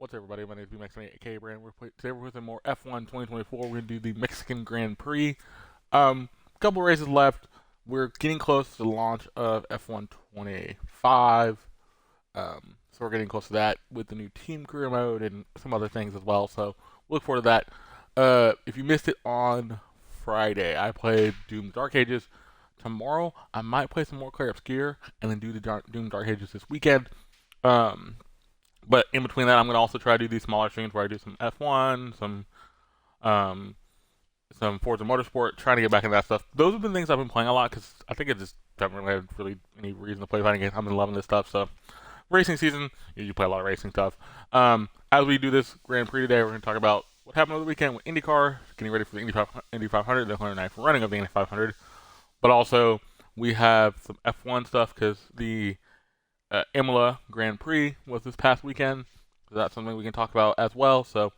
What's up, everybody? My name is BMax aka Brand. Today we're with more F1 2024. We're gonna do the Mexican Grand Prix. Couple races left. We're getting close to the launch of F1 25. So we're getting close to that with the new team career mode and some other things as well. So look forward to that. If you missed it on Friday, I played Doom Dark Ages. Tomorrow I might play some more Clair Obscure and then do the Doom Dark Ages this weekend. Um, but in between that, I'm gonna also try to do these smaller streams where I do some F1, um, some Forza Motorsport, trying to get back into that stuff. Those have been things I've been playing a lot because I think I just haven't really had really any reason to play fighting games. I've been loving this stuff. So racing season, you play a lot of racing stuff. As we do this Grand Prix today, we're gonna talk about what happened over the weekend with IndyCar, getting ready for the Indy 500, the 109th running of the Indy 500. But also we have some F1 stuff because the Imola Grand Prix was this past weekend. So that's something we can talk about as well. So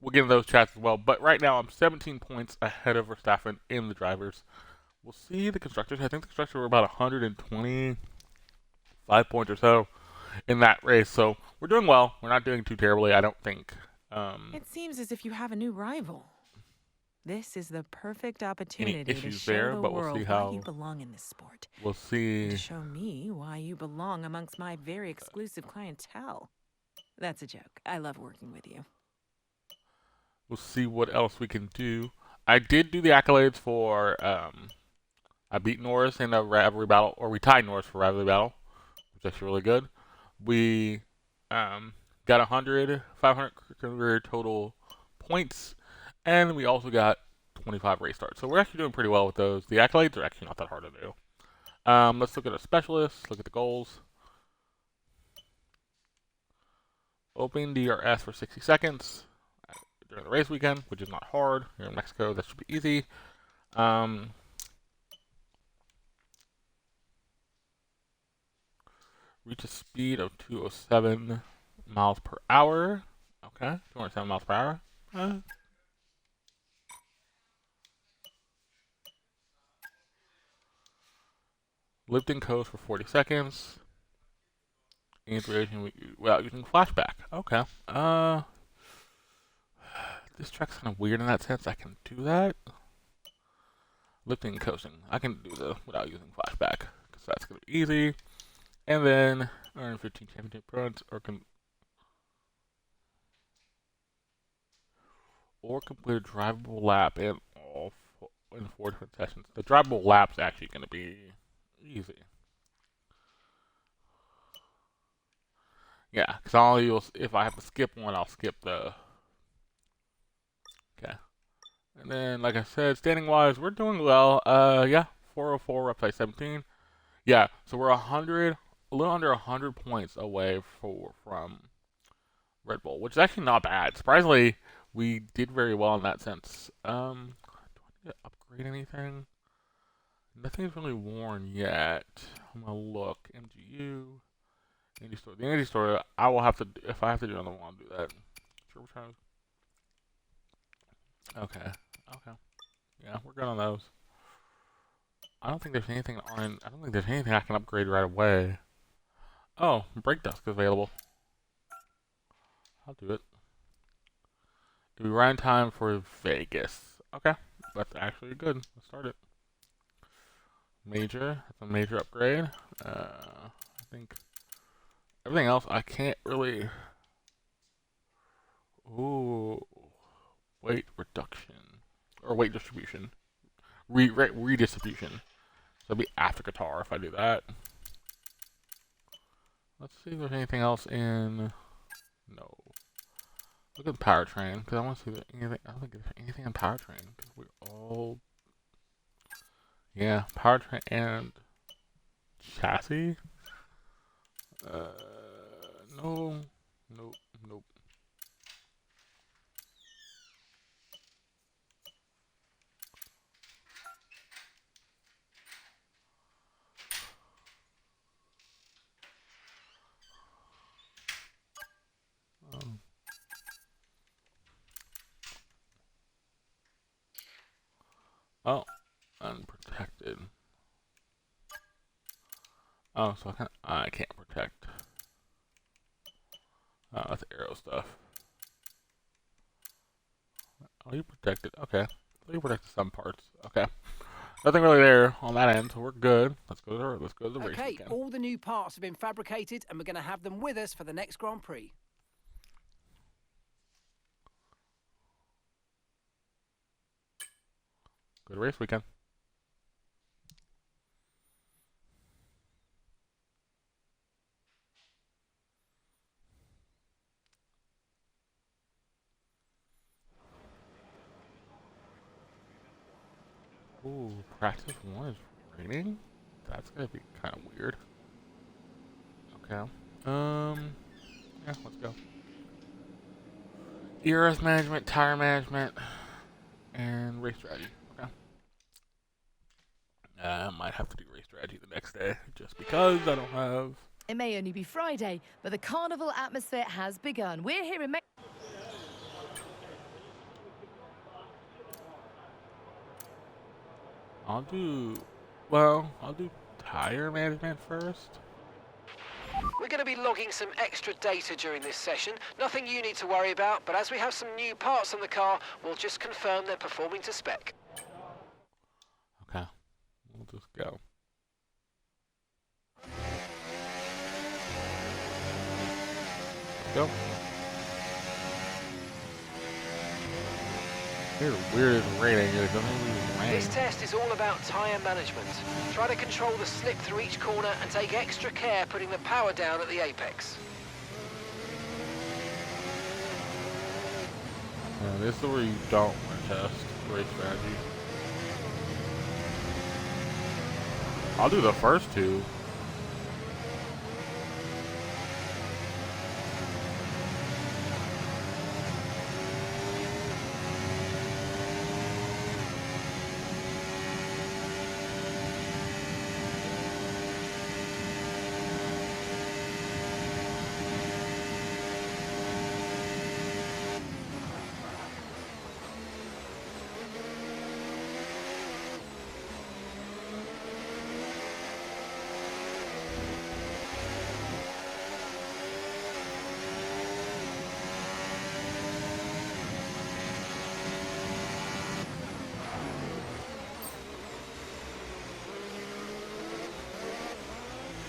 we'll get into those chats as well. But right now, I'm 17 points ahead of Verstappen in the drivers. We'll see the constructors. I think the constructors were about 125 points or so in that race. So we're doing well. We're not doing too terribly, I don't think. It seems as if you have a new rival. This is the perfect Any opportunity to issues show there, the but we'll see world why you how. belong in this sport. We'll And to see. show me why you belong amongst my very exclusive clientele. That's a joke. I love working with you. We'll see what else we can do. I did do the accolades for. I beat Norris in a rivalry battle, or we tied Norris for rivalry battle, which is actually really good. We got 100, 500 career total points, and we also got 25 race starts. So we're actually doing pretty well with those. The accolades are actually not that hard to do. Let's look at a specialist, look at the goals. Open DRS for 60 seconds during the race weekend, which is not hard. Here in Mexico, that should be easy. Um, reach a speed of 207 miles per hour. Okay, 207 miles per hour. Uh, lived in coast for 40 seconds. Inspiration without using flashback. Okay. This track's kind of weird in that sense. I can do that. Lifting and coasting. I can do the without using flashback because that's gonna be easy. And then earn 15 championship points or complete a drivable lap in 4 different sessions. The drivable lap's actually gonna be easy. Yeah, because if I have to skip one, I'll skip the. Okay. And then, like I said, standing wise, we're doing well. Yeah, 404, we're up to 17. Yeah, so we're 100, a little under 100 points away from Red Bull, which is actually not bad. Surprisingly, we did very well in that sense. Do I need to upgrade anything? Nothing's really worn yet. I'm gonna look. MGU, Andy Store. The Andy Store, I will have to, if I have to do another one, I'll do that. Turbocharged. Okay. Okay. Yeah, we're good on those. I don't think there's anything on. I don't think there's anything I can upgrade right away. Oh, Brake Dusk is available. I'll do it. It'll be run time for Vegas. Okay, that's actually good. Let's start it. Major. That's a major upgrade. I think everything else I can't really. Ooh, weight reduction or weight distribution. Redistribution. So it'll be after guitar if I do that. Let's see if there's anything else in. No. Look at the powertrain because I want to see anything. I don't think there's anything in powertrain because we all. Yeah, powertrain and chassis. Uh, no, nope, nope. Um, oh, unprotected. Oh, so I can't protect. That's aero stuff. Oh, you protected. Okay. You protected some parts. Okay. Nothing really there on that end, so we're good. Let's go to the race Okay, weekend. all the new parts have been fabricated and we're going to have them with us for the next Grand Prix. Good race weekend. Ooh, practice 1 is raining? That's gonna be kind of weird. Okay. Yeah, let's go. ERS management, tire management, and race strategy. Okay. I might have to do race strategy the next day, just because I don't have... It may only be Friday, but the carnival atmosphere has begun. We're here in I'll do tire management first. We're going to be logging some extra data during this session. Nothing you need to worry about, but as we have some new parts on the car, we'll just confirm they're performing to spec. Okay. We'll just go. Go. It's weird it's raining. It doesn't even rain. This test is all about tyre management. Try to control the slip through each corner and take extra care putting the power down at the apex. This is where you don't want to test race strategy. I'll do the first two.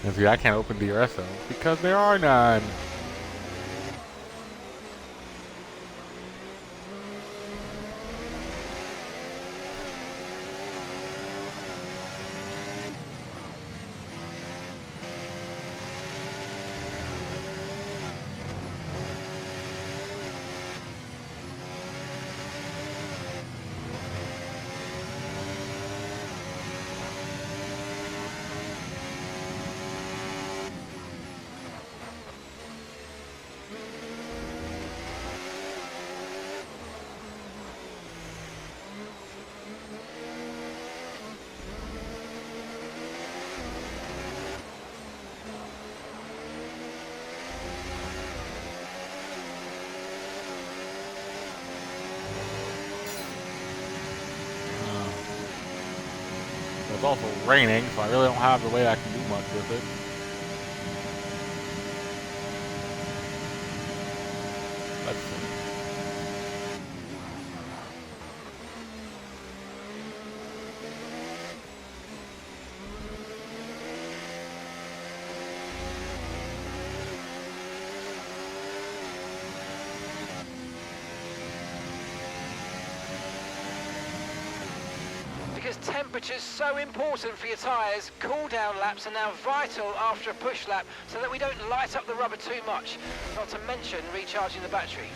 And see, I can't open DRS zones because there are none. It's also raining, so I really don't have the way I can do much with it. Let's see. Because temperature's so important for your tyres, cool down laps are now vital after a push lap so that we don't light up the rubber too much, not to mention recharging the battery.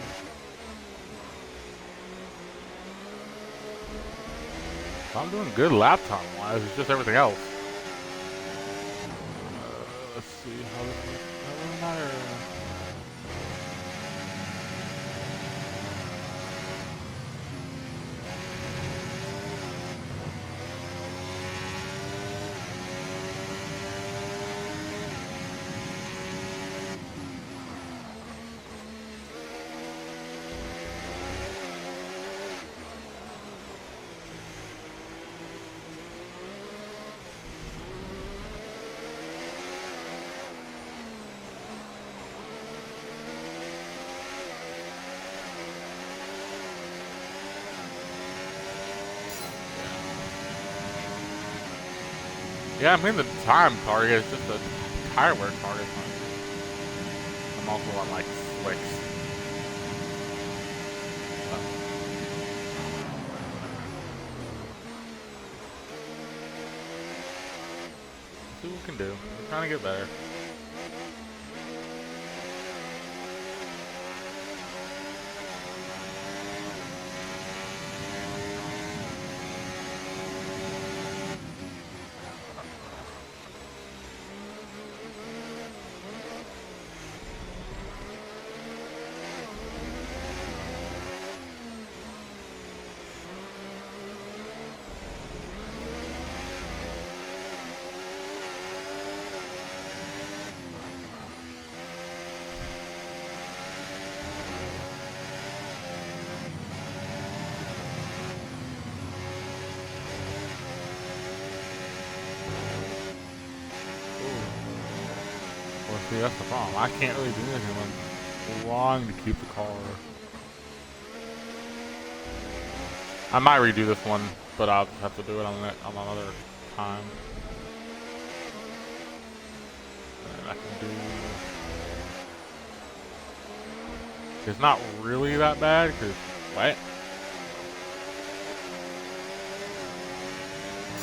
I'm doing good lap time wise, it's just everything else. Let's see how this works. That doesn't matter. Yeah, I'm hitting the time target. It's just the tire wear target. I'm also on like slicks. See what we can do. We're trying to get better. Well, see, that's the problem. I can't really do anything. I'm trying to keep the car. I might redo this one, but I'll just have to do it on another time. And I can do. It's not really that bad because what?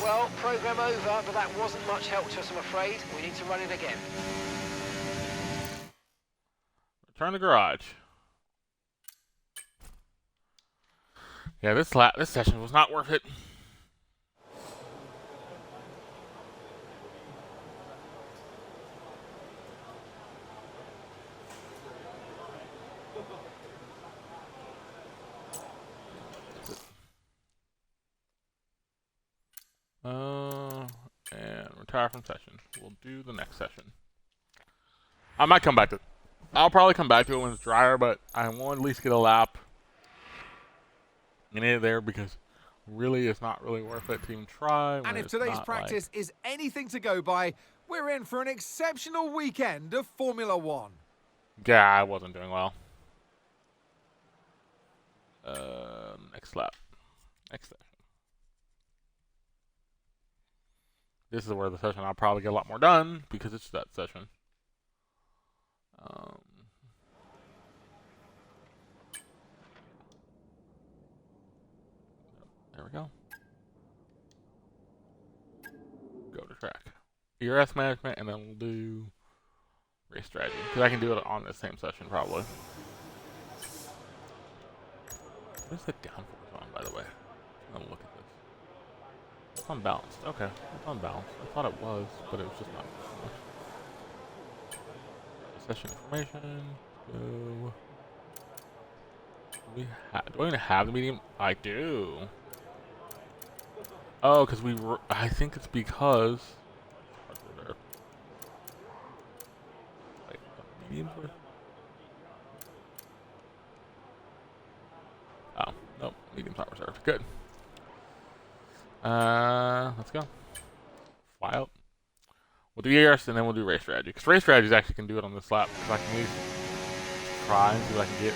Well, program over, but that wasn't much help to us, I'm afraid. We need to run it again. Return to garage. Yeah, this session was not worth it. And retire from session. We'll do the next session. I might come back to. I'll probably come back to it when it's drier, but I want to at least get a lap in it there because really it's not really worth it to even try. And if today's practice is anything to go by, we're in for an exceptional weekend of Formula One. Yeah, I wasn't doing well. Next lap. Next session. This is where the session I'll probably get a lot more done because it's that session. There we go. Go to track. ERS management, and then we'll do race strategy. Because I can do it on the same session, probably. What's the downforce on, by the way? I'm gonna look at this. It's unbalanced. Okay, it's unbalanced. I thought it was, but it was just not much. Session information. Go. Do I even have the medium? I do. Oh, because I think it's because. Wait, medium first? Oh, nope. Medium's not reserved. Good. Let's go. Fly out. We'll do ERS and then we'll do race strategy. Because race strategies actually can do it on this lap. Because I can at least try and see what I can get.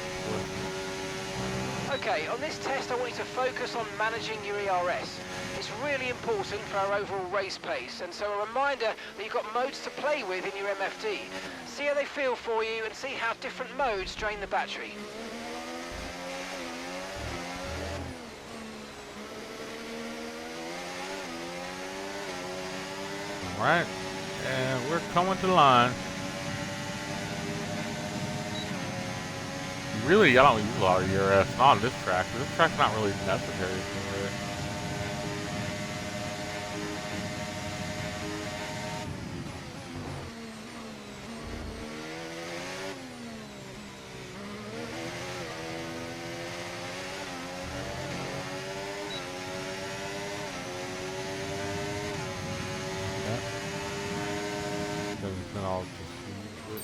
Okay, on this test I want you to focus on managing your ERS. It's really important for our overall race pace, and so a reminder that you've got modes to play with in your MFD. See how they feel for you and see how different modes drain the battery. Alright, and we're coming to the line. Really, I don't use a lot of ERS, not on this track. This track's not really necessary for it. Then I'll just use it.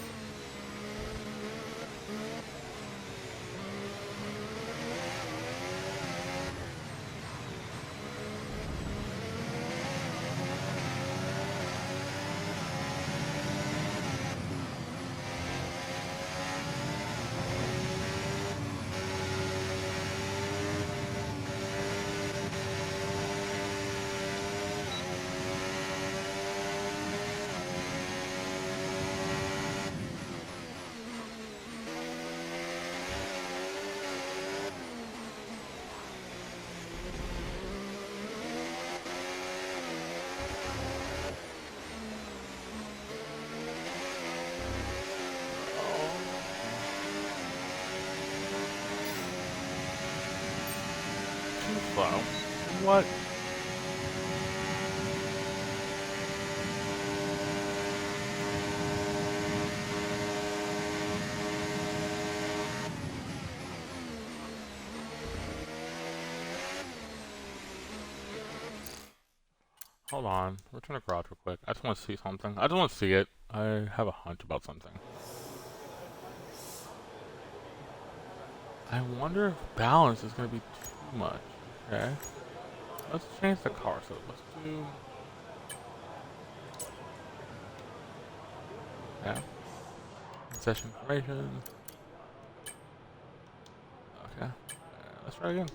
slow. What? Hold on. Return to garage real quick. I just want to see something. I just want to see it. I have a hunch about something. I wonder if balance is going to be too much. Okay. Let's change the car. So let's do... Yeah. Session information. Okay. Let's try again.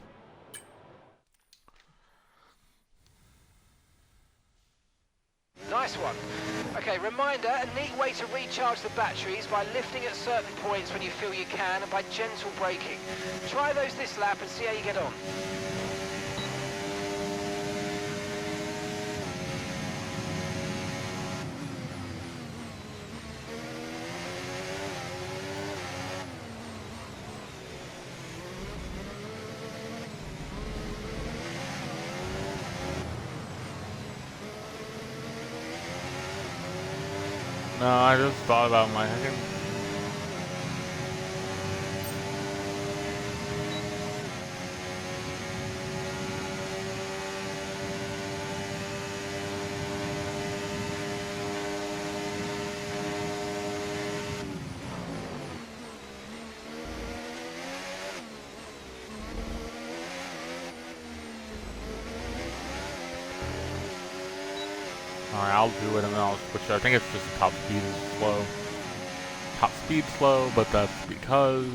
Nice one. Okay, reminder, a neat way to recharge the batteries by lifting at certain points when you feel you can and by gentle braking. Try those this lap and see how you get on. No, I just thought about my... I can... Alright, I'll do it and then I'll switch it. I think it's just top speed is slow. Top speed slow, but that's because...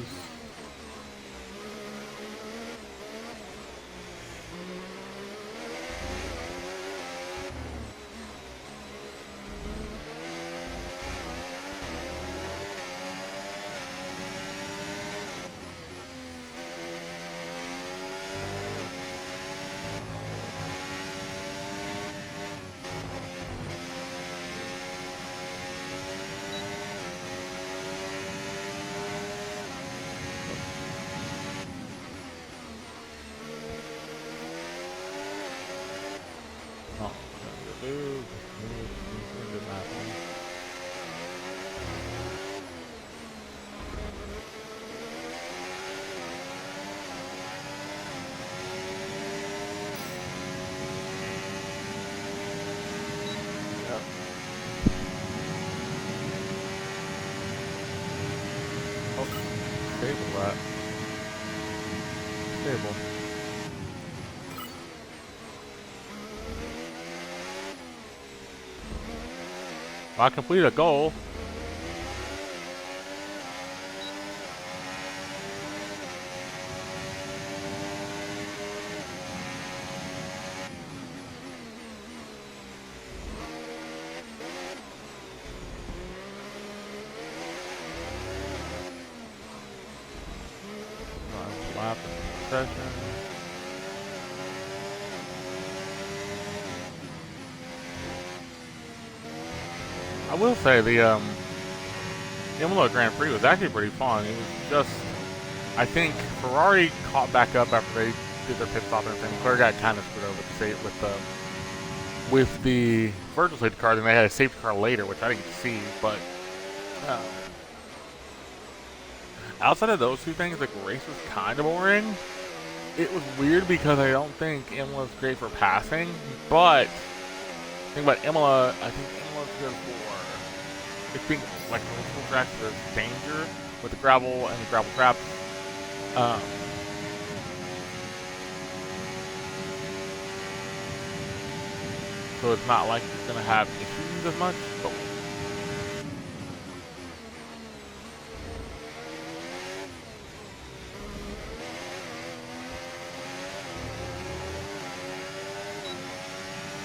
Oh, stable that. Stable. I completed a goal. Lap session. I will say the Imola Grand Prix was actually pretty fun. It was just, I think Ferrari caught back up after they did their pit stop and everything. Leclerc got kind of screwed over with the virtual safety car, and they had a safety car later, which I didn't see. But outside of those two things, the race was kind of boring. It was weird because I don't think Imola is great for passing, but the thing about Imola, I think Imola is good for it being like multiple tracks. There's danger with the gravel and the gravel traps. So it's not like you're gonna have issues as much. But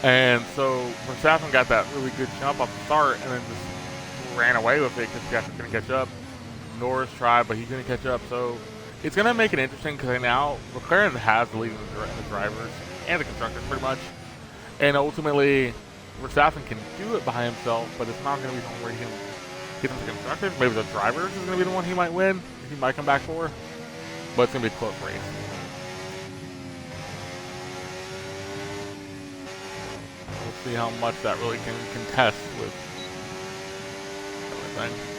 and so Verstappen got that really good jump off the start and then just ran away with it because Piastri's going to catch up. Norris tried, but he's going to catch up. So it's going to make it interesting because now McLaren has the lead in the drivers and the constructors pretty much. And ultimately, Verstappen can do it by himself, but it's not going to be something where he can get into the constructors. Maybe the drivers is going to be the one he might win, he might come back for. But it's going to be a close race. see how much that really can contest with everything.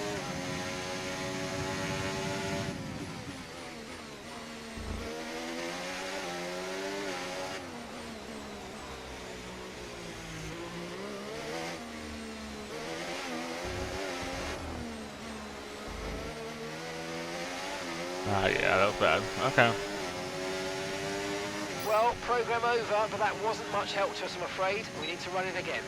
Yeah, that was bad. Okay. Well, program over, but that wasn't much help to us, I'm afraid. We need to run it again.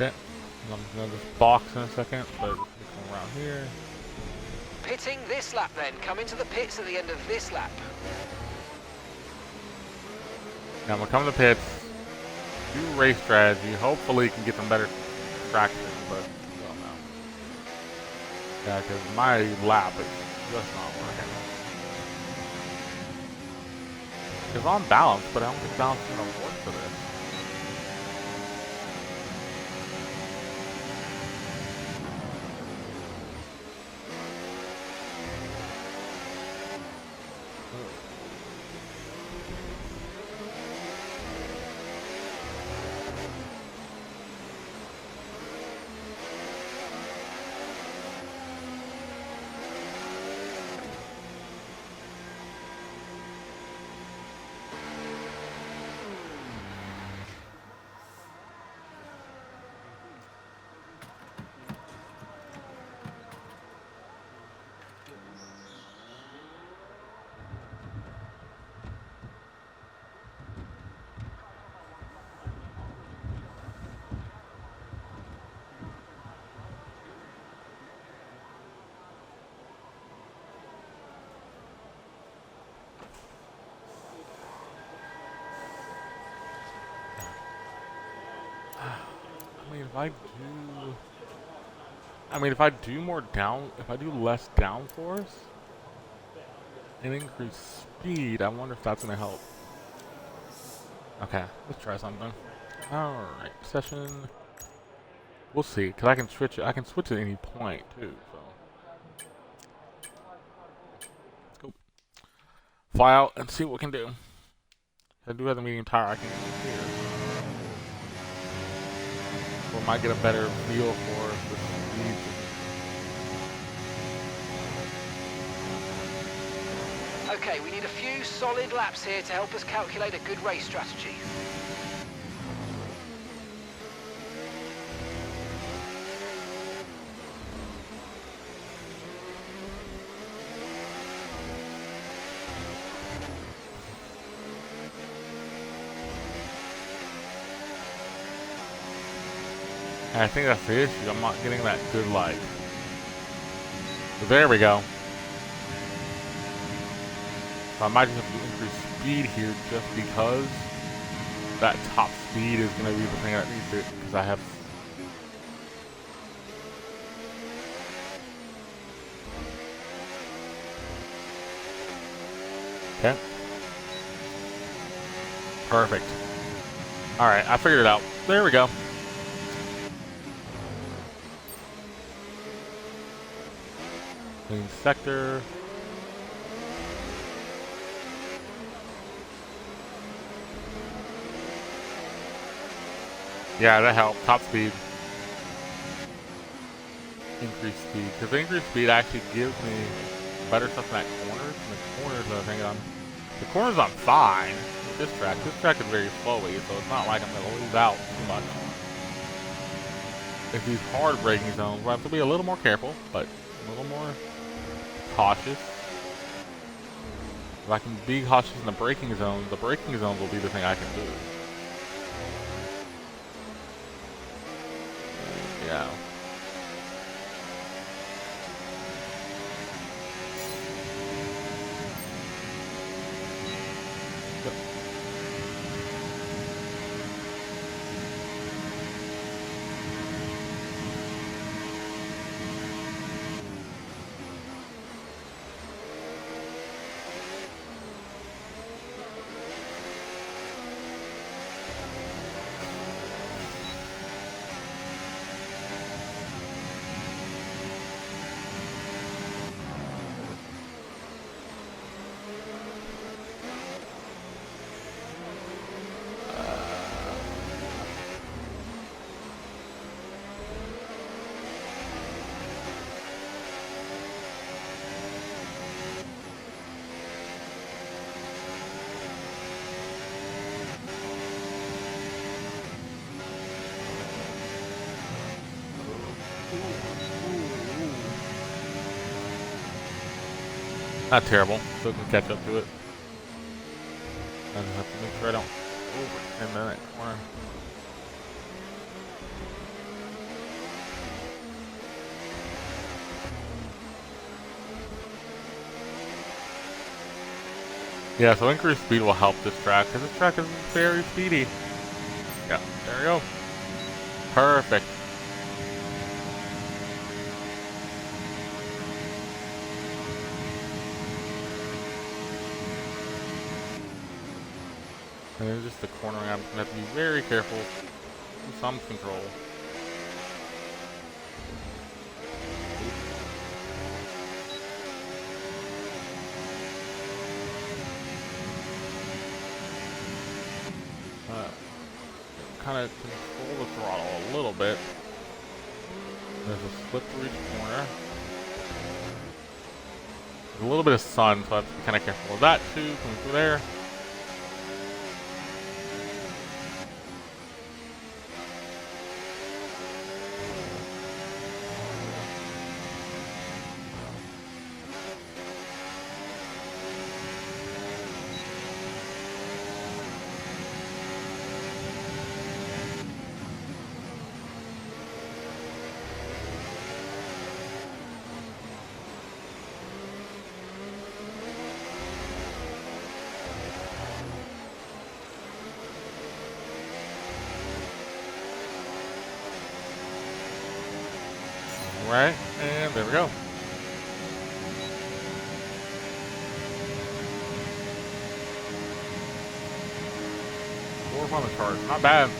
Okay. I'm gonna just box in a second, but come around here. Pitting this lap then. Come into the pits at the end of this lap. Now I'm gonna come to the pits, do race strategy, hopefully you can get some better traction, but I don't know. Yeah, because my lap is just not working. It's on balance, but I don't think balance is gonna work for this. If I do less downforce and increase speed, I wonder if that's gonna help. Okay, let's try something. Alright, session. We'll see, because I can switch at any point too, so. Let's go. Fly out and see what we can do. I do have the medium tire, I can go here. Or might get a better feel for the speed. Okay, we need a few solid laps here to help us calculate a good race strategy. And I think that's the issue. I'm not getting that good light. So there we go. So I might just have to increase speed here just because that top speed is going to be the thing that needs it, because I have... Okay. Perfect. Alright, I figured it out. There we go. Clean sector. Yeah, that helped. Top speed. Increased speed. Because the increased speed actually gives me better stuff in that corners. And the corners, I think the corners I'm fine with this track. This track is very flowy, so it's not like I'm going to lose out too much. If these hard braking zones, we'll have to be a little more careful, but a little more cautious. If I can be cautious in the braking zones will be the thing I can do. Yeah. Not terrible. Still can catch up to it. I just have to make sure I don't overextend in that corner. Yeah, so increased speed will help this track, because this track is very speedy. Yeah, there we go. Perfect. And then just the cornering, I'm going to have to be very careful. Do some control. Kind of control the throttle a little bit. There's a split through each corner. There's a little bit of sun, so I have to be kind of careful of that too, coming through there. Right, and there we go. Fourth on the chart, not bad.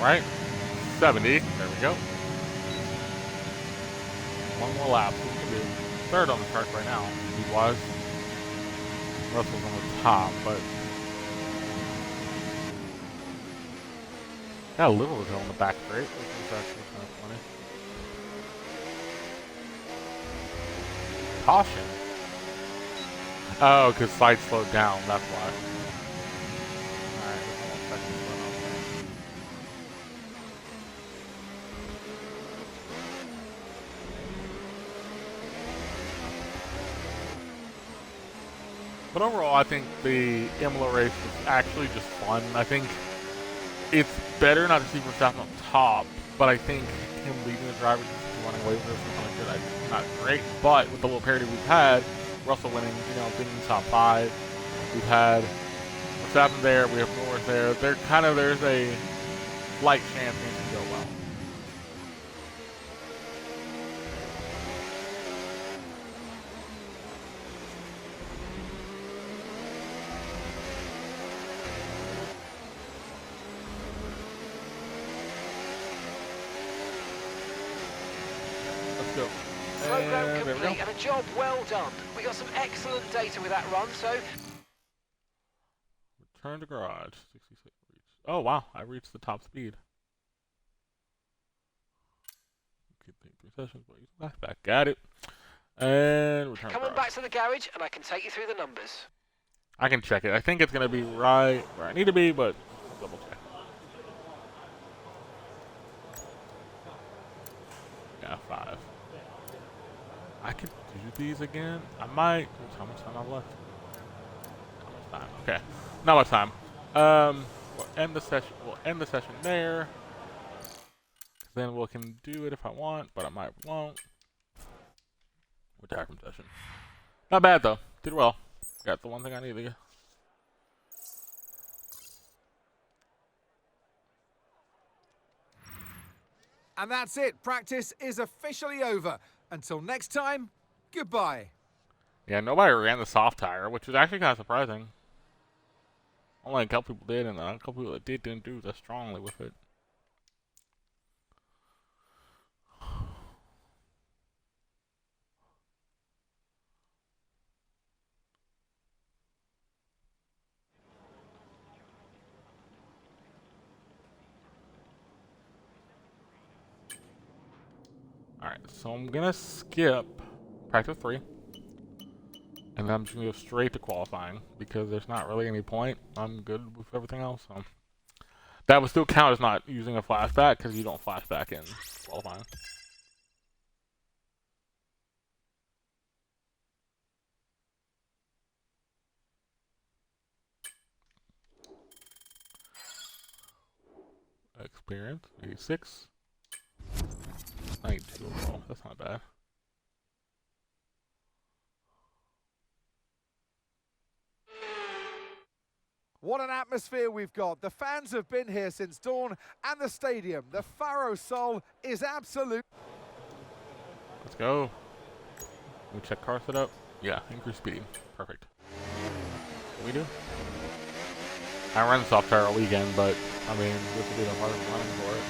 Right, 70, there we go. One more lap, so we can do third on the chart right now, speed-wise. Russell's on the top, but got a little hill on the back straight, which is actually kind of funny. Caution. Oh, because side slowed down, that's why. Alright, there's almost second slow down there. But overall, I think the Imola race was actually just fun. I think it's better not to see Verstappen on top, but I think him leading the driver just running away with this is something that not great. But with the little parity we've had, Russell winning, being in the top 5, we've had Verstappen there, we have Norris there. There's a slight chance things can go well. Go. Program complete and a job well done. We got some excellent data with that run, so Return to garage. 66 reached. Oh wow, I reached the top speed. Could take 3 sessions, but use back. Got it. And return coming garage. back to the garage and I can take you through the numbers. I can check it. I think it's gonna be right where I need to be, but double check. Yeah, 5. I could do these again. I might. How much time I have left? time. Okay, not much time. We'll end the session. We'll end the session there. Then we can do it if I want, but I might won't. Retire from session. Not bad though. Did well. Got the one thing I needed. And that's it. Practice is officially over. Until next time, goodbye. Yeah, nobody ran the soft tire, which was actually kind of surprising. Only a couple people did, and a couple people that did didn't do as strongly with it. Alright, so I'm gonna skip practice 3. And then I'm just gonna go straight to qualifying because there's not really any point. I'm good with everything else. So that would still count as not using a flashback because you don't flashback in qualifying. Experience 86. 92 overall. That's not bad. What an atmosphere we've got. The fans have been here since dawn, and the stadium, the Faro Sol, is absolute. Let's go. Let me check car setup. Yeah, increase speed. Perfect. What we do? I ran soft tire all weekend, but I mean, this will be the hardest running for it.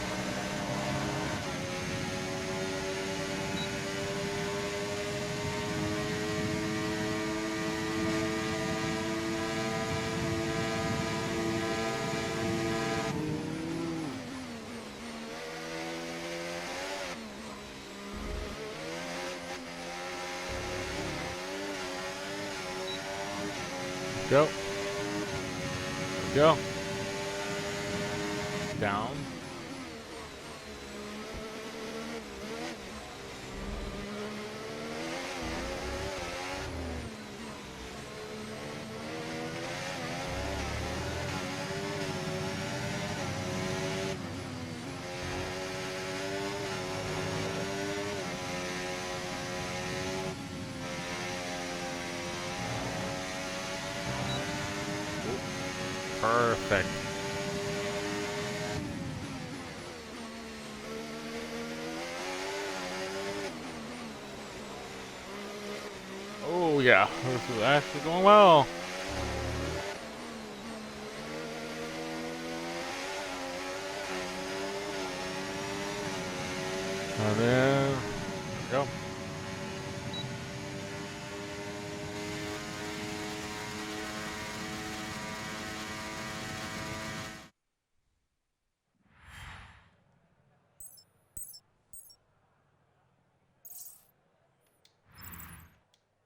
Go. Go. Down. Perfect. Oh yeah, this is actually going well. And then, there we go.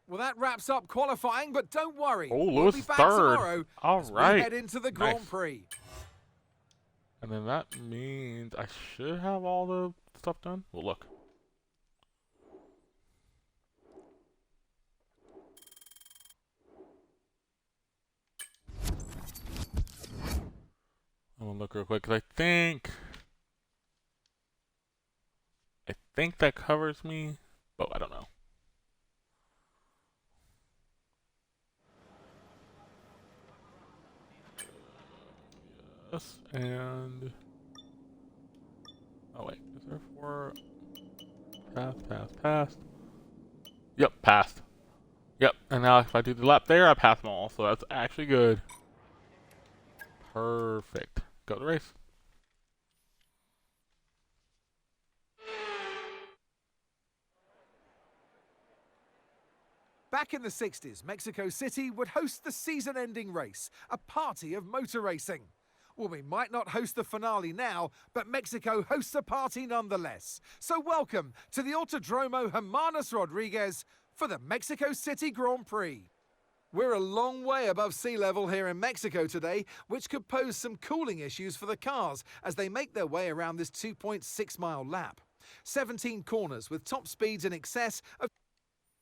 Well, that wraps up qualifying, but don't worry. Oh, we'll Lewis be back third. tomorrow All as right. we head into the Grand Nice. Prix. And then that means I should have all the stuff done. Well, look. I'm gonna look real quick because I think that covers me, but I don't know. Yes, and oh wait, is there 4? Passed. Yep, passed. Yep, and now if I do the lap there, I pass them all, so that's actually good. Perfect. Go to race. Back in the 60s, Mexico City would host the season-ending race, a party of motor racing. Well, we might not host the finale now, but Mexico hosts a party nonetheless. So welcome to the Autodromo Hermanos Rodriguez for the Mexico City Grand Prix. We're a long way above sea level here in Mexico today, which could pose some cooling issues for the cars as they make their way around this 2.6-mile lap. 17 corners with top speeds in excess of...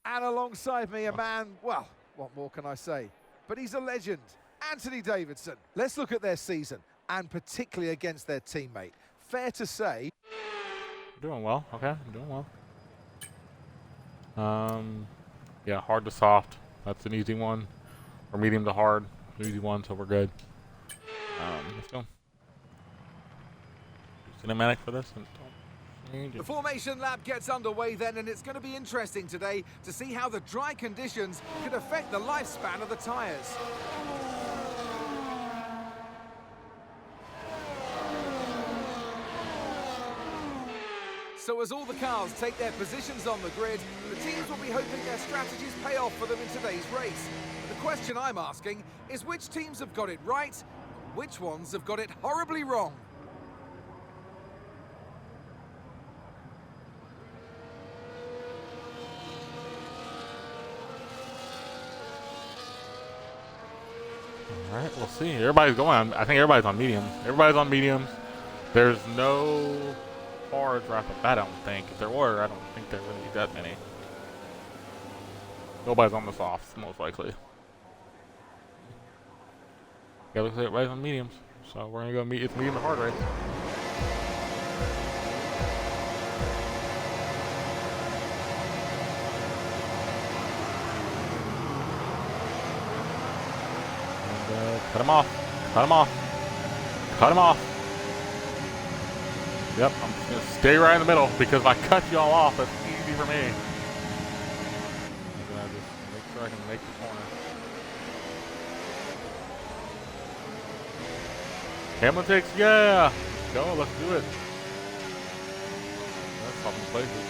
And alongside me, a man, well, what more can I say? But he's a legend. Anthony Davidson. Let's look at their season, and particularly against their teammate. Fair to say... Doing well. Okay, I'm doing well. Yeah, hard to soft. That's an easy one. Or medium to hard. Easy one, so we're good. Let's go. Cinematic for this. The formation lap gets underway then, and it's going to be interesting today to see how the dry conditions could affect the lifespan of the tyres. So as all the cars take their positions on the grid, the teams will be hoping their strategies pay off for them in today's race. The question I'm asking is which teams have got it right, and which ones have got it horribly wrong? Alright, we'll see. Everybody's going. I think everybody's on mediums. Everybody's on mediums. There's no hards right off the bat, I don't think. If there were, I don't think there really that many. Nobody's on the softs, most likely. Yeah, looks like everybody's on mediums. So we're gonna go it's medium to hard right. Cut him off. Cut him off. Cut him off. Yep, I'm just gonna stay right in the middle because if I cut y'all off, that's easy for me. I'm gonna just make sure I can make the corner. Hamlin takes, yeah! Go, let's do it. That's something places.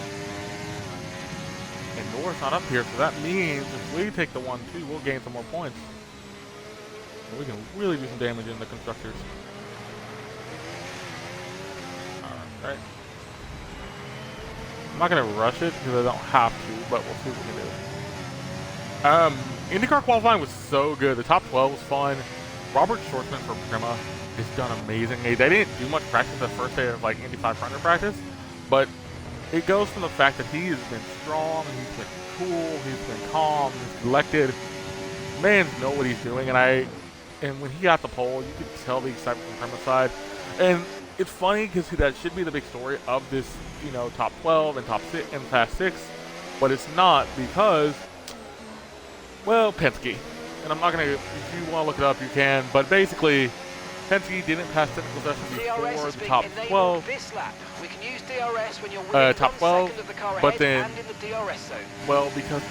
And Norris not up here, so that means if we take the 1-2, we'll gain some more points. And we can really do some damage in the constructors. Alright. I'm not going to rush it because I don't have to, but we'll see what we can do. IndyCar qualifying was so good. The top 12 was fun. Robert Schwartzman for Prima has done amazingly. They didn't do much practice the first day of like Indy 500 practice, but it goes from the fact that he has been strong, he's been cool, he's been calm, he's collected. Man know what he's doing, and when he got the pole, you could tell the excitement from Prima side. And it's funny because that should be the big story of this, you know, top 12 and top 6 and Fast 6, but it's not because, well, Penske. And I'm not gonna. If you want to look it up, you can. But basically, Penske didn't pass technical session before the top 12. This lap. We can use DRS when you're within top 12, of the car but then, and in the DRS zone. Well, because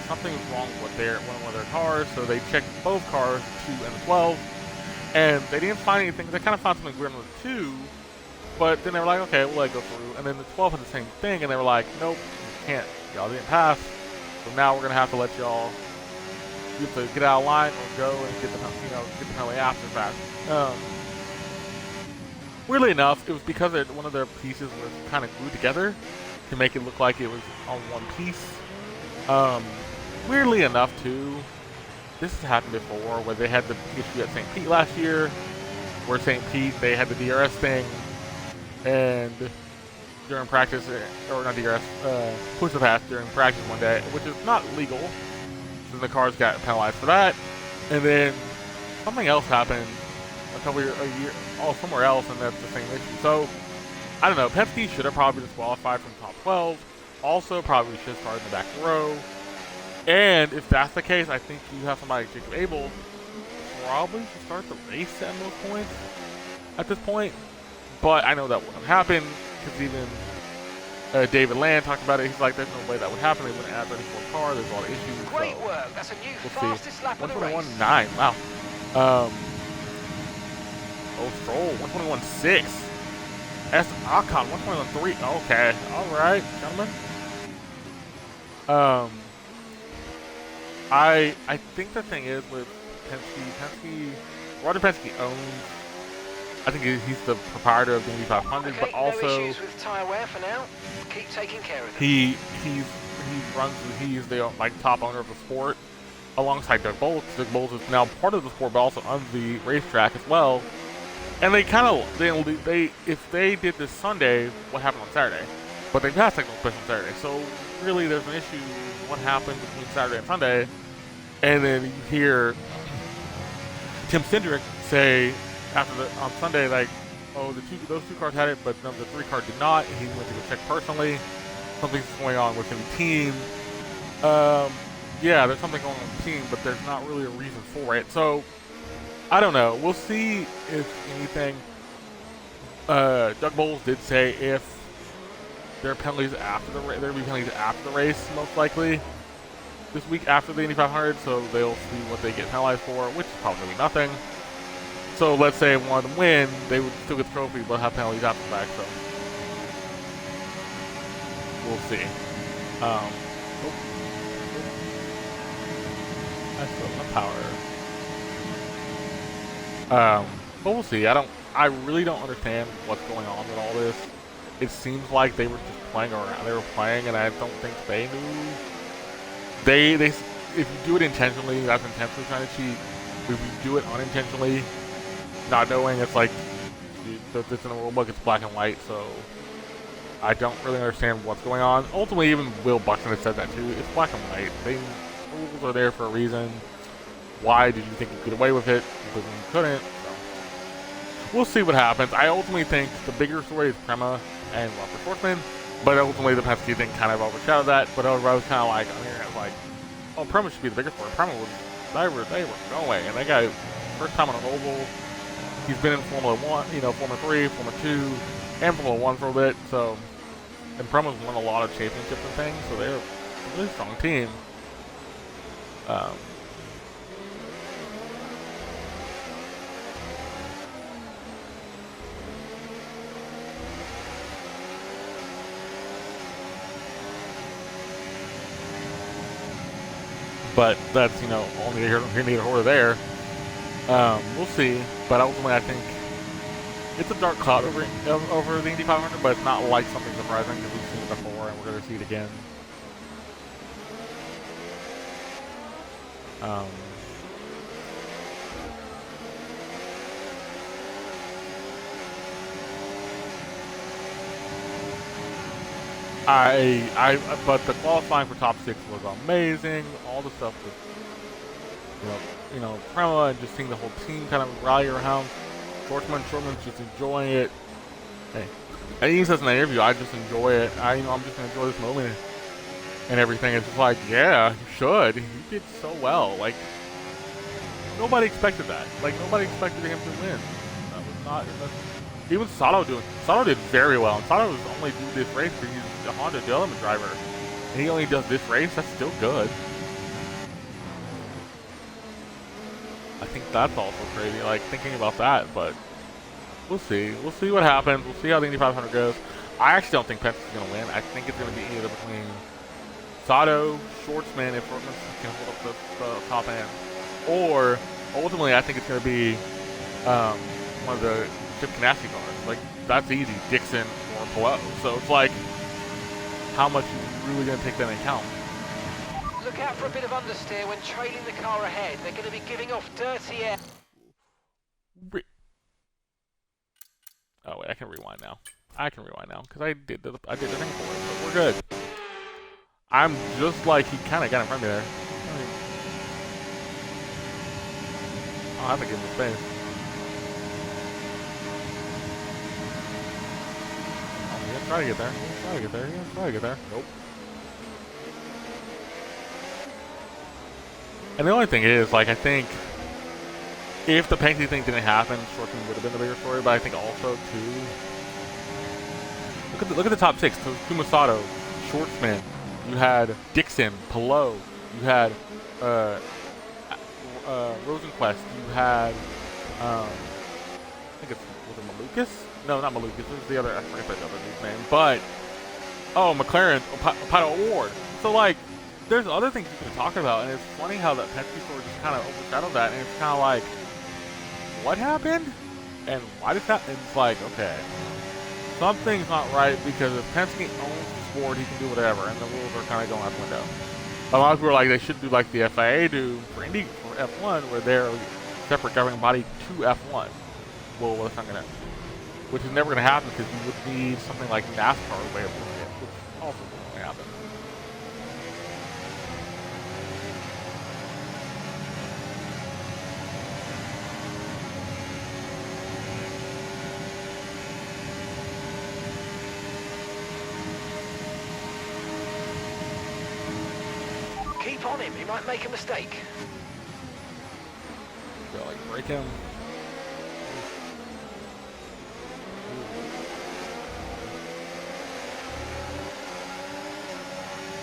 something was wrong with one of their cars, so they checked both cars, 2 and the 12, and they didn't find anything. They kind of found something weird on the 2, but then they were like, okay, we'll let it go through. And then the 12 had the same thing, and they were like, nope, you can't. Y'all didn't pass, so now we're gonna have to let y'all. You have to get out of line or go and get the penalty after that. Weirdly enough, it was because one of their pieces was kind of glued together to make it look like it was on one piece. Weirdly enough, too, this has happened before where they had the issue at St. Pete last year, where St. Pete, they had the DRS thing, and during practice, or not DRS, push the pass during practice one day, which is not legal. Then the cars got penalized for that, and then something else happened a year, somewhere else, and that's the same issue. So, I don't know, Penske should have probably disqualified from top 12, also probably should start in the back row, and if that's the case, I think you have somebody like Jacob Abel probably should start the race at those points, at this point, but I know that wouldn't happen, because even David Land talked about it. He's like, there's no way that would happen. They wouldn't add 34 car. There's a lot of issues. Great so work. That's a new we'll fastest lap of the race. 121.9. Wow. Stroll 121.6. S. Ocon 121.3. Okay. All right, gentlemen. I think the thing is with Penske, Roger Penske owns. I think he's the proprietor of the Indy 500, okay, but also no issues with tire wear for now. Keep taking care of them. He's the top owner of the sport alongside Doug Bolts. Doug Bolts is now part of the sport, but also on the racetrack as well. And they kind of if they did this Sunday, what happened on Saturday? But they passed technical special on Saturday, so really there's an issue. What happened between Saturday and Sunday? And then you hear Tim Cindric say on Sunday, like, oh, those two cars had it, but no, the 3 car did not. And he went to go check personally. Something's going on within the team. Yeah, there's something going on with the team, but there's not really a reason for it. So I don't know. We'll see if anything. Doug Bowles did say if there are penalties after the race, there'll be penalties after the race, most likely this week after the Indy 500. So they'll see what they get penalized for, which is probably nothing. So let's say one of them win, they would still get the trophy, but have penalties after the fact. So we'll see. I still have power. But we'll see. I really don't understand what's going on with all this. It seems like they were just playing around. They were playing, and I don't think they knew. If you do it intentionally, that's intentionally trying to cheat. If you do it unintentionally, not knowing, it's like if it's in the rule book, it's black and white. So I don't really understand what's going on. Ultimately, even Will Buxton has said that too. It's black and white. Rules are there for a reason. Why did you think you could get away with it? Because you couldn't. So we'll see what happens. I ultimately think the bigger story is Prema and Robert Schwartzman, but ultimately the Penske thing kind of overshadowed that. But I was kind of like, I mean, it's like, oh, Prema should be the bigger story. Prema was, they were going, and that guy, first time on an oval. He's been in Formula 1, Formula 3, Formula 2, and Formula 1 for a bit. So, and Prema's won a lot of championships and things. So they're a really strong team. But that's, only here neither here or there. We'll see. But ultimately, I think it's a dark cloud over the Indy 500, but it's not like something surprising because we've seen it before and we're going to see it again. But the qualifying for top 6 was amazing. All the stuff with, Prema, and just seeing the whole team kind of rally around. Schwartzman's just enjoying it. Hey, and he says in the interview, I just enjoy it. I'm just gonna enjoy this moment and everything. It's just like, yeah, you should. You did so well. Like, nobody expected that. Like, nobody expected him to win. That was not. Even Sato did very well. And Sato was only doing this race because he's a Honda Development driver, and he only does this race. That's still good. I think that's also crazy, like, thinking about that, but we'll see. We'll see what happens. We'll see how the Indy 500 goes. I actually don't think Penske's going to win. I think it's going to be either between Sato, Schwartzman, if Schwartzman can hold up the top end, or ultimately I think it's going to be one of the Chip Ganassi cars. Like, that's easy, Dixon or Palou. So it's like, how much is really going to take that into account? Look out for a bit of understeer when trailing the car ahead. They're going to be giving off dirty air. Oh wait, I can rewind now. Because I did the thing for it, but we're good. I'm just like, he kind of got in front of me there. I'll have to give him space. Oh, yeah, try to get there. Nope. And the only thing is, like, I think if the Penske thing didn't happen, Schwartzman would have been the bigger story. But I think also too, look at the top 6: Takuma Sato, Schwartzman. You had Dixon, Palou. You had Rosenquist. You had I think was it Malukas? No, not Malukas. It was the other. I forget the other dude's name. But McLaren, Pato O'Ward. So like, there's other things you could talk about, and it's funny how that Penske story just kind of overshadowed that, and it's kind of like, what happened? And why did that? And it's like, okay, something's not right, because if Penske owns the sport, he can do whatever, and the rules are kind of going out the window. A lot of people are like, they should do like the FIA do for F1, where they're a separate governing body to F1. Well, that's not gonna, which is never gonna happen, because you would need something like NASCAR way of doing it, which also isn't gonna happen. keep on him. He might make a mistake. Go like break him.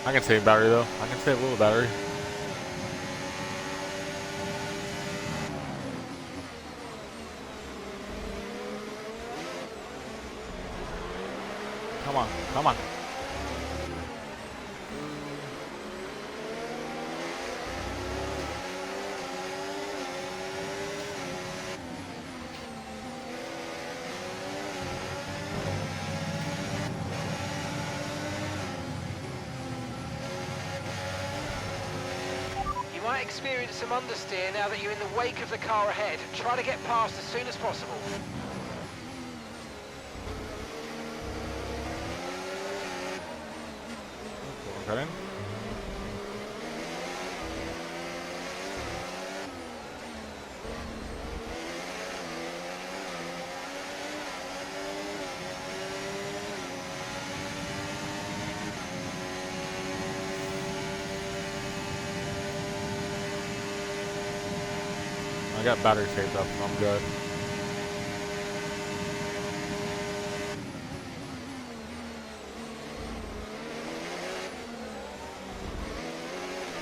I can save battery though. I can save a little battery. Come on, come on. You might experience some understeer now that you're in the wake of the car ahead. Try to get past as soon as possible. Cut in. I got battery saved up, so I'm good.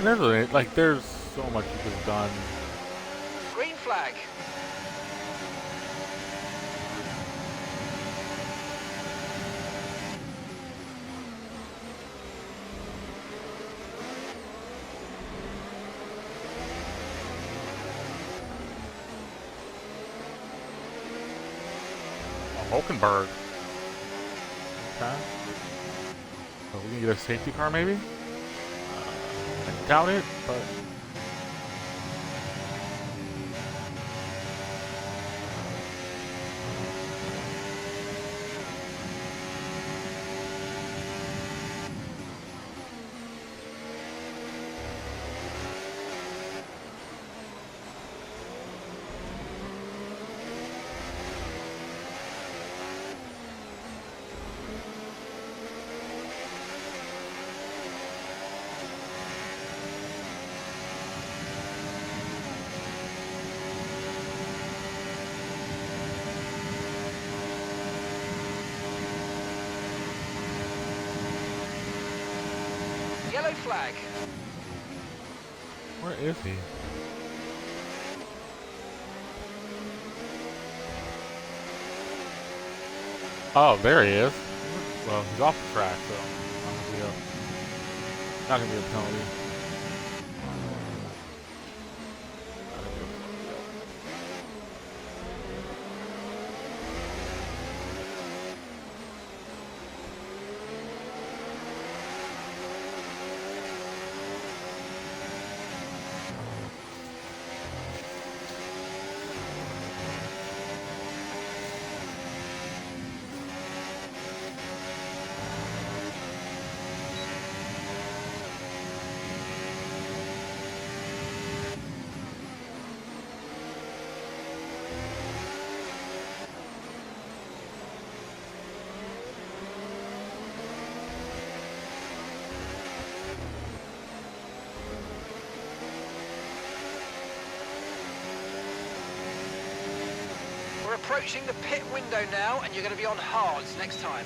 And there's so much you could have done. Green flag. Hulkenberg. Okay. So we can get a safety car maybe? I doubt it, but... Yellow flag. Where is he? Oh, there he is. Well, he's off the track, so not gonna be a penalty. We're approaching the pit window now, and you're going to be on hards next time.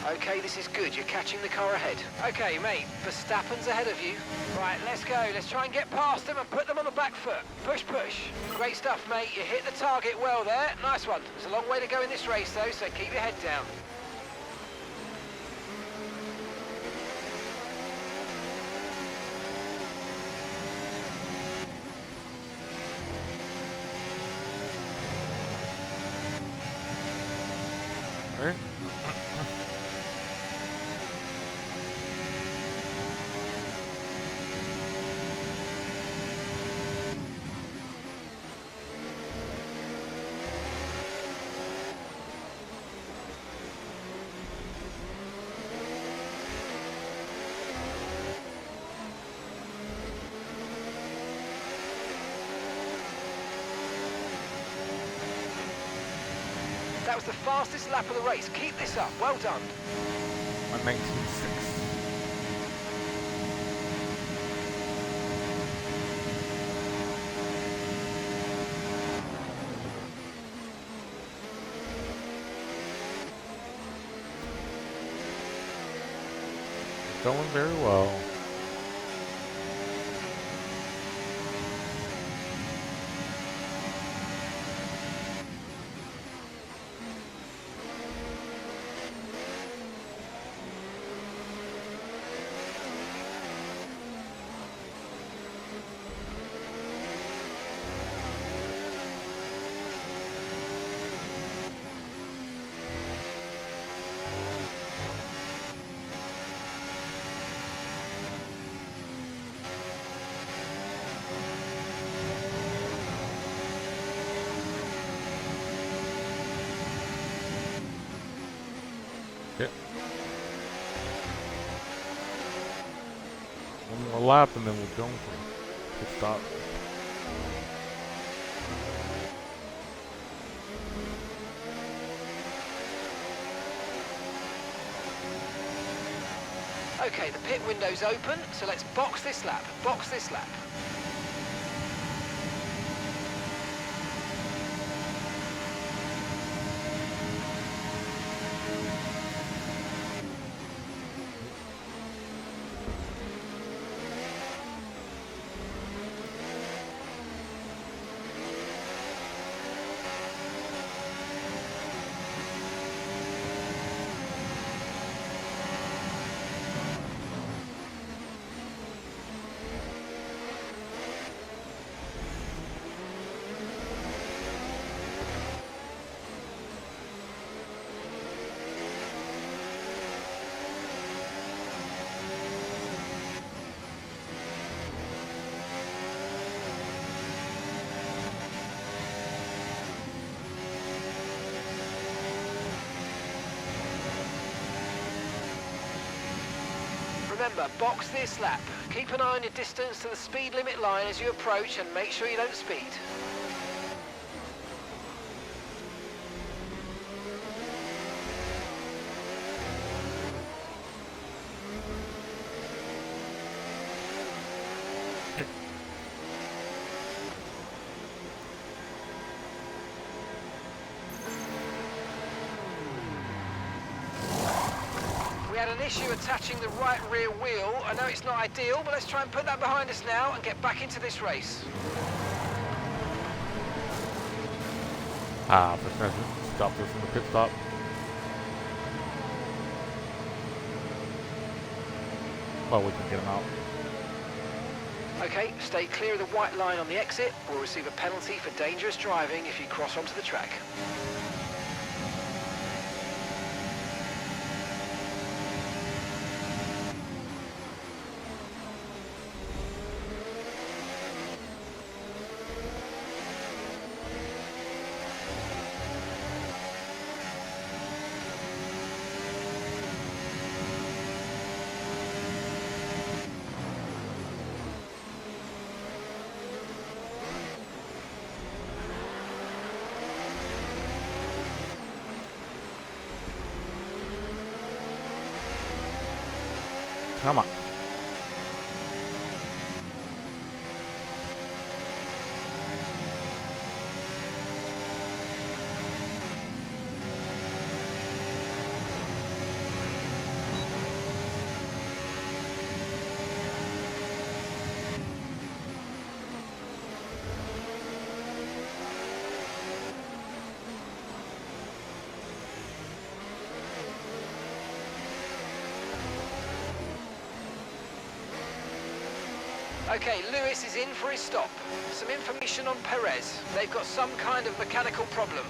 Okay, this is good. You're catching the car ahead. Okay, mate, Verstappen's ahead of you. Right, let's go. Let's try and get past them and put them on the back foot. Push, push. Great stuff, mate. You hit the target well there. Nice one. There's a long way to go in this race, though, so keep your head down. All right. That was the fastest lap of the race. Keep this up. Well done. 1:19.6. Going very well. Yep. One more lap and then we're going for pit stop. Okay, the pit window's open, so let's box this lap. Box this lap. Remember, box this lap. Keep an eye on your distance to the speed limit line as you approach and make sure you don't speed. We had an issue attaching the right rear wheel. I know it's not ideal, but let's try and put that behind us now and get back into this race. Professor, stop this in the pit stop. Well, we can get him out. Okay, stay clear of the white line on the exit. We'll receive a penalty for dangerous driving if you cross onto the track. Come on. Okay, Lewis is in for his stop. Some information on Perez. They've got some kind of mechanical problem.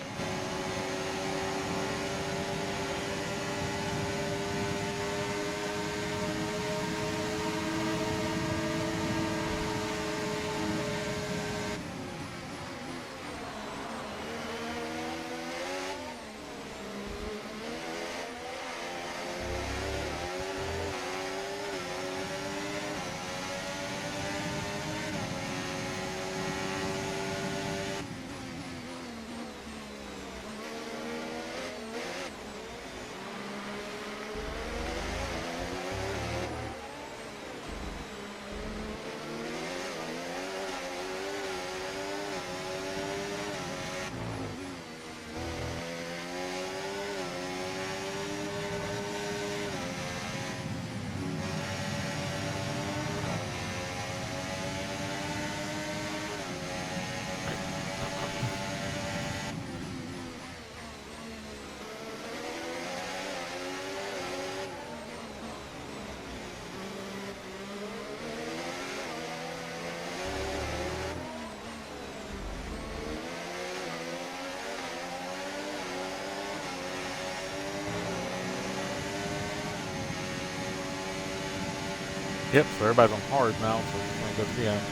Yep, so everybody's on hard now, so we're going to go to the end.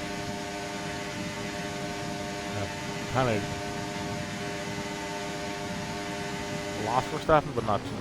Kind of lost Verstappen, but not too much.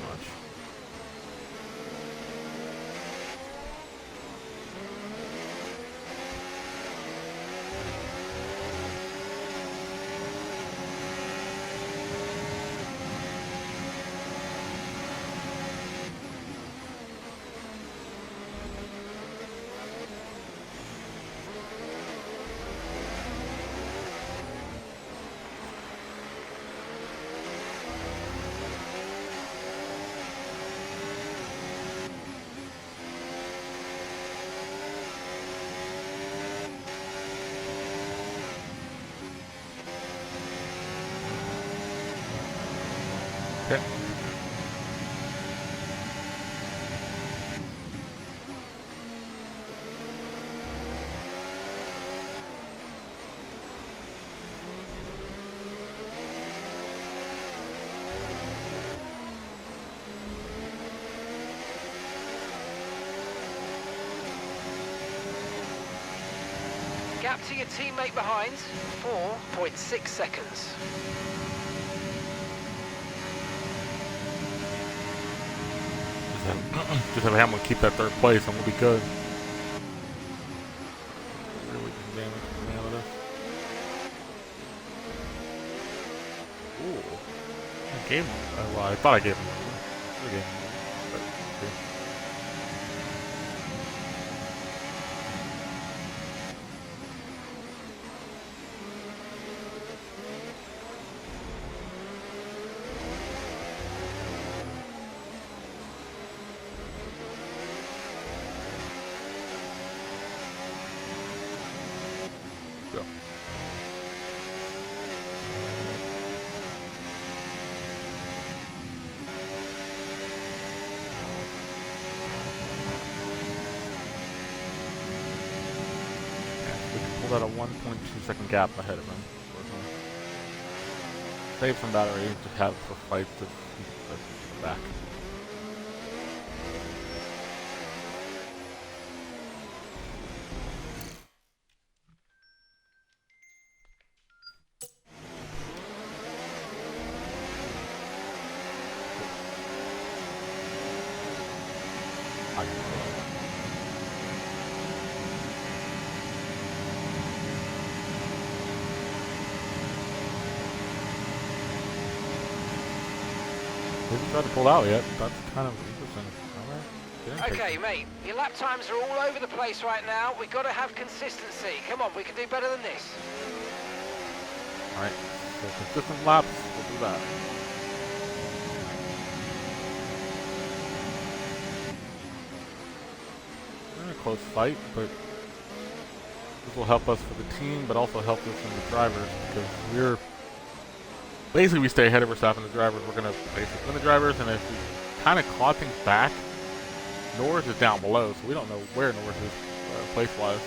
Okay. Gap to your teammate behind, 4.6 seconds. Just have Hamilton keep that third place and we'll be good. Really good damage from the other. Ooh. I gave him. Well, I thought I gave him. I gave him. But, okay. Go. We can pull that a 1.2-second gap ahead of him. Save some battery to have for fight to keep the back. I can haven't tried to pull out yet. That's kind of interesting. Okay, mate, your lap times are all over the place right now. We've got to have consistency. Come on, we can do better than this. Alright, so consistent laps, we'll do that. We're in a close fight, but this will help us for the team, but also help us in the drivers, because we're... Basically, we stay ahead of Verstappen, the drivers. We're going to basically win the drivers, and if we kind of claw things back, Norris is down below, so we don't know where Norris is place-wise.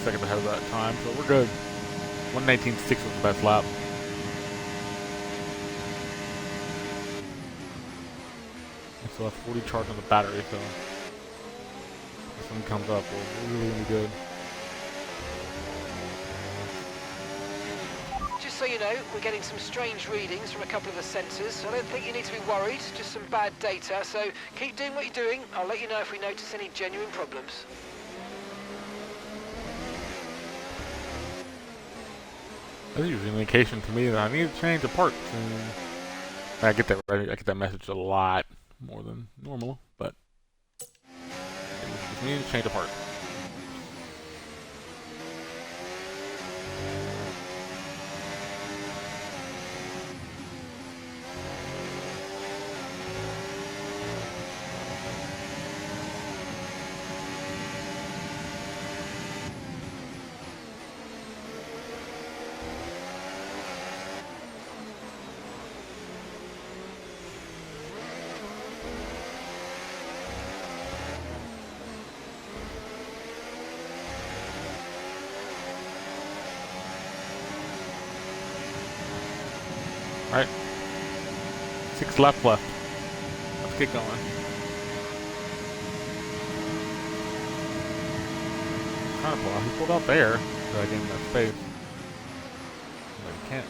Seconds ahead of that time, so we're good. 1:19.6 was the best lap. I still have 40 charge on the battery, so if this one comes up, we're really good. Just so you know, we're getting some strange readings from a couple of the sensors. I don't think you need to be worried, just some bad data. So keep doing what you're doing. I'll let you know if we notice any genuine problems. That's usually an indication to me that I need to change the parts, and I get that message a lot more than normal, but I need to change the part. Alright. 6 left. Let's get going. Trying to pull out. He pulled out there. So I gave him that space. But he can't.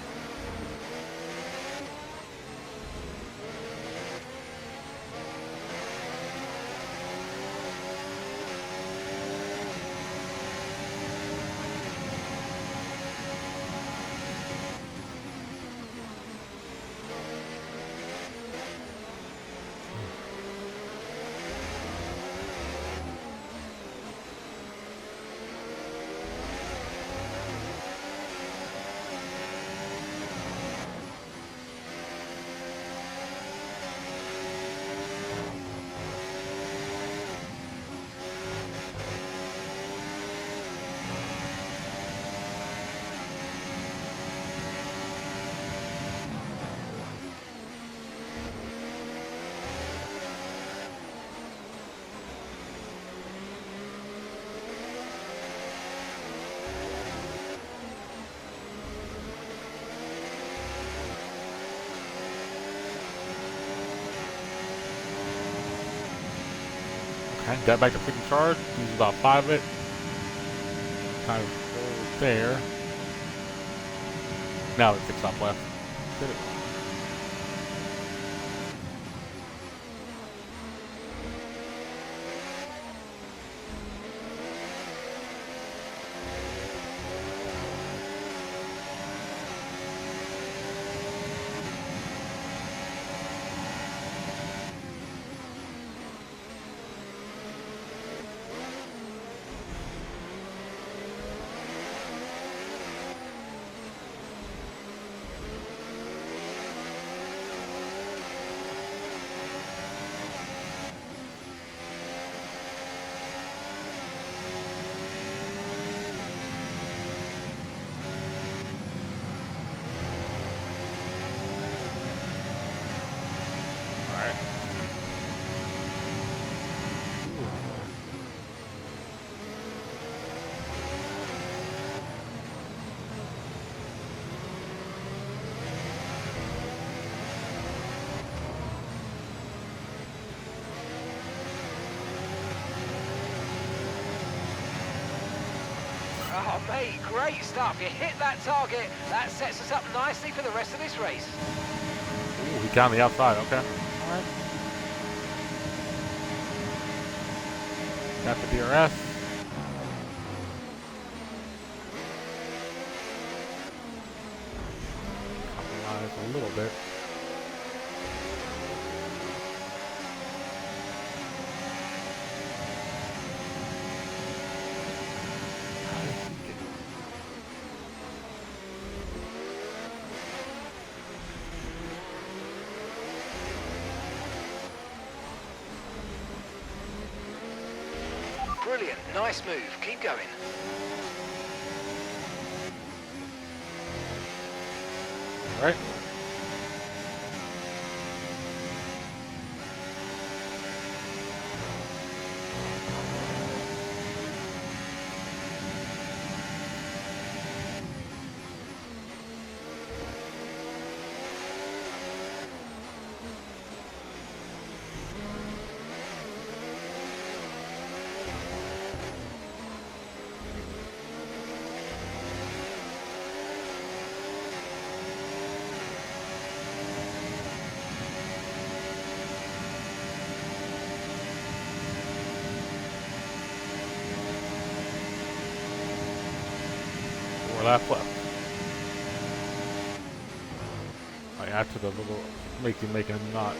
Okay, got back to freaking charge. Use about 5 of it. Kind of hold there. Now it's 6 up left. Did it. Oh, mate, great stuff. You hit that target. That sets us up nicely for the rest of this race. Ooh, he got on the outside. Okay. All right. Got the DRS. Compromise a little bit. Brilliant. Nice move. Keep going. All right. Left. I add to the little making a knot.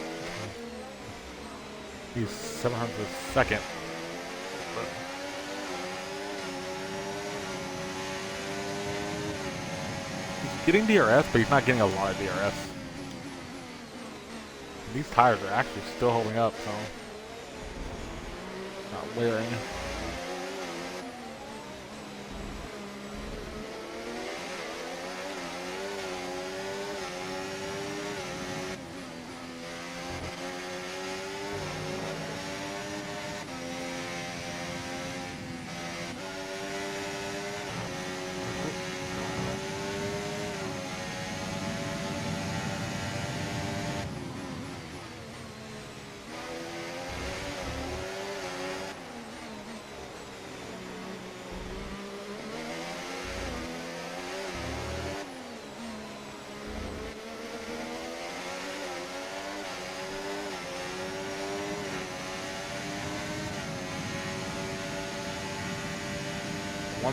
He's 702nd. He's getting DRS, but he's not getting a lot of DRS. These tires are actually still holding up, so not wearing.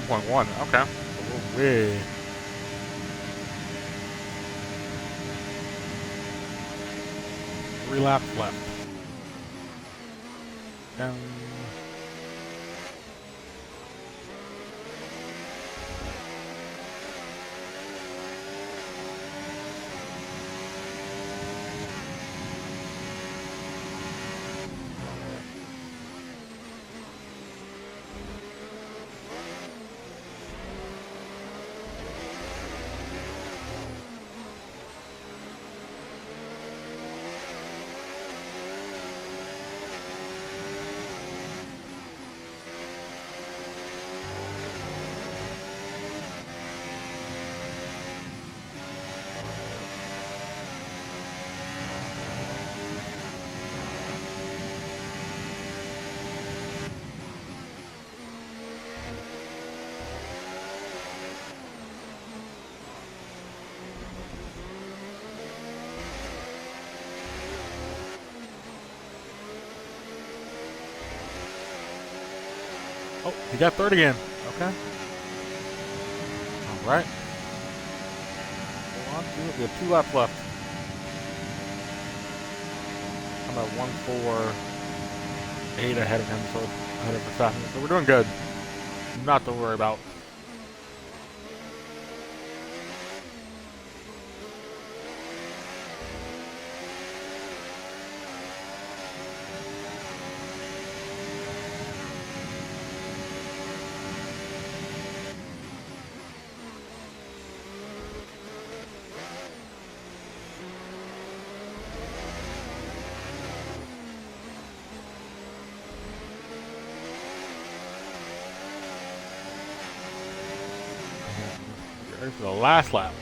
1.1. Okay. So we're way. Three laps left. Down. Oh, he got third again. Okay. All right. Hold on to it. We have 2 laps left. I'm at 1:48 ahead of him, so ahead of Verstappen. So we're doing good. Not to worry about. Ready for the last lap.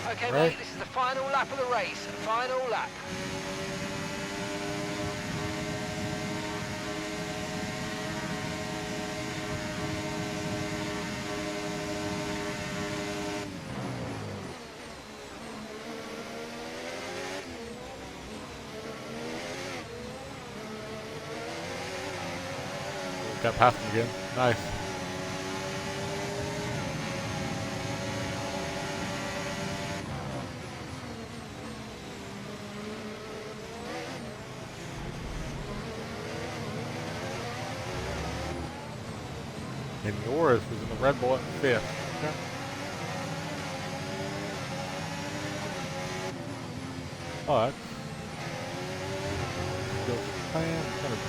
Okay, Right. mate, this is the final lap of the race. Final lap. Got past him again. Nice. And yours was in the Red Bull at 5th. Okay. Oh, that's still plan. It's gonna be.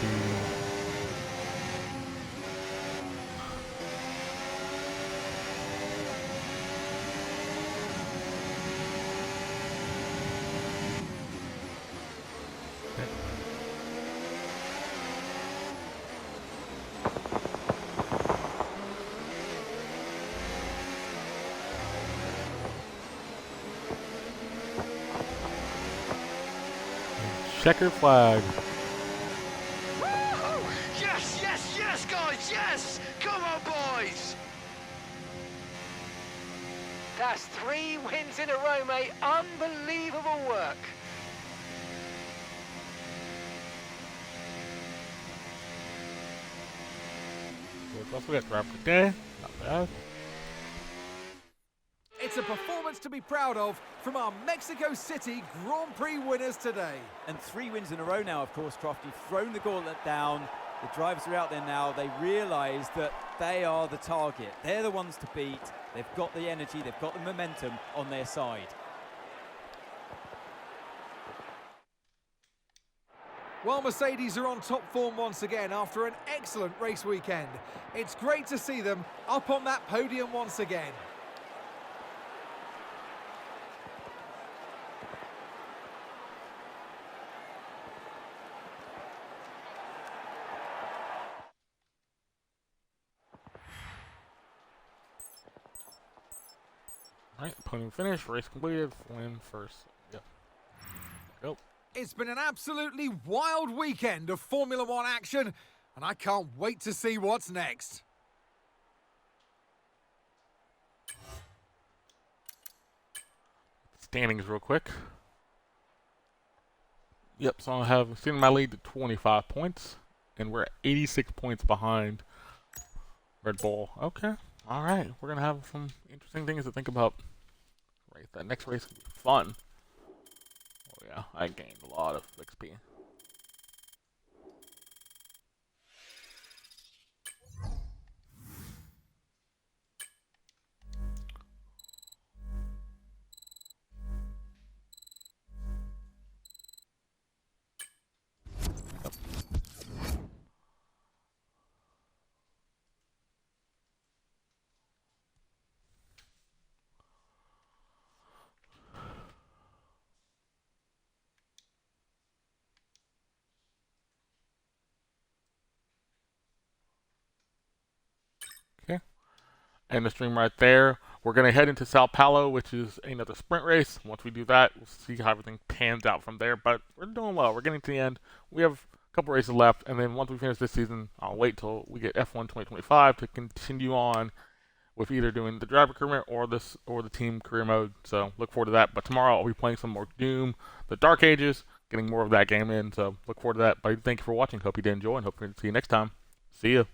Checker flag. Woo-hoo! Yes, yes, yes, guys, yes! Come on, boys! That's 3 wins in a row, mate. Unbelievable work. Also got driver of the day. Not bad. It's a performance to be proud of from our Mexico City Grand Prix winners today. And 3 wins in a row now, of course, Croft. You've thrown the gauntlet down. The drivers are out there now. They realise that they are the target. They're the ones to beat. They've got the energy. They've got the momentum on their side. While Mercedes are on top form once again after an excellent race weekend, it's great to see them up on that podium once again. Alright, podium finish, race completed, win first. Yep. Go. It's been an absolutely wild weekend of Formula One action, and I can't wait to see what's next. Standings real quick. Yep, so I have extended my lead to 25 points, and we're at 86 points behind Red Bull. Okay, alright, we're going to have some interesting things to think about. That next race will be fun. Oh yeah, I gained a lot of XP. Okay, and the stream right there. We're going to head into Sao Paulo, which is another sprint race. Once we do that, we'll see how everything pans out from there. But we're doing well. We're getting to the end. We have a couple races left, and then once we finish this season, I'll wait till we get F1 2025 to continue on with either doing the driver career or the team career mode. So look forward to that. But tomorrow I'll be playing some more Doom, the Dark Ages, getting more of that game in. So look forward to that. But thank you for watching. Hope you did enjoy, and hope to see you next time. See ya.